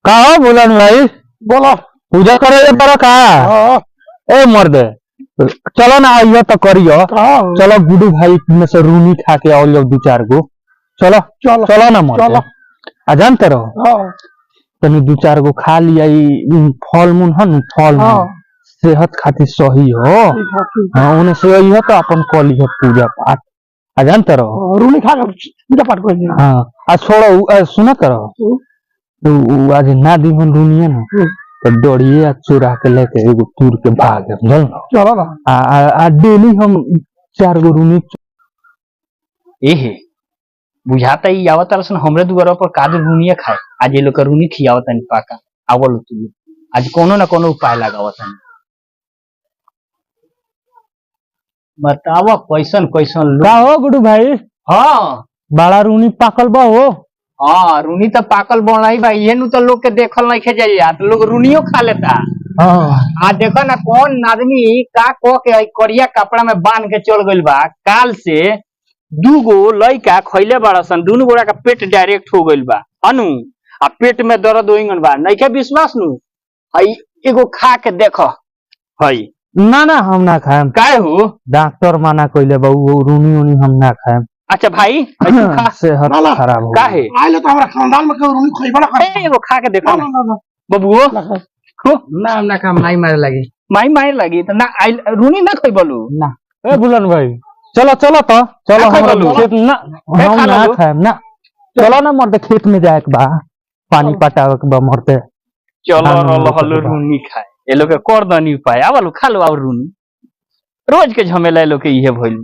कहा बुलन भाई बोलो पूजा करे बड़ा कहा ए मर्द चलो ना आइयो तो करियो चलो गुडू भाई में से रूनी खा के आओ दो चार गो चलो चलो चलो ना मर्द चलो आ जानते रहो तनी दो चार गो खा लिया फल मून है न फल सेहत खातिर सही हो हाँ उन्हें सही हो तो अपन कल पूजा पाठ आ जानते रहो रूनी खा कर पूजा पाठ कर हाँ आ छोड़ो सुनत रहो तो आज ना दी हम रूनी ना तो दौड़िए चुरा के लेके एगो टूर के भाग चलो ना आ डेली हम 4 गो रूनी एहे बुझाता ही आवत रसन हमरे दुआरा पर कादू रूनिया खाए आज ये लोग का रूनी खियावत नहीं पाका आवल तू आज कोनो ना कोनो उपाय लगावत नहीं बतावा कैसन कैसन का हो गुडू भाई हाँ बड़ा रूनी पाकल बा हो हाँ रूनी तो पाकल बन रही भाई ये तो लोग के देखल नहीं खे जाइए तो लोग रूनियो खा लेता आ देखो ना कौन आदमी का को के करिया कपड़ा में बांध के चल गइल बा काल से 2 गो लइका खइले बड़ा सन दोनों गोड़ा का पेट डायरेक्ट हो गइल बा अनु आ पेट में दर्द होइंगन बा नहीं के विश्वास नु हई एगो खा के देखो हई ना ना हम ना खाएम काहे हो डॉक्टर माना कइले बा रूनी उनी हम ना खाएम अच्छा भाई खा सेहत खराब हो काहे आइले तो हमरा खानदान में कोई रूनी खइबा ना करे एगो खा के देखो बबुओ खो ना हम ना खा माई मारे लगी माई मारे लगी तो ना रूनी ना खइबलू ना ए बुलन भाई चलो चलो तो चलो हम खेत ना हम ना खाएम ना चलो ना मरते खेत में जाए के बा पानी पटावे के बा मरते चलो हलो रूनी खाए ये लोग के कर दनी उपाय आवलो खा लो और रूनी रोज के झमेला लोग के इहे भइल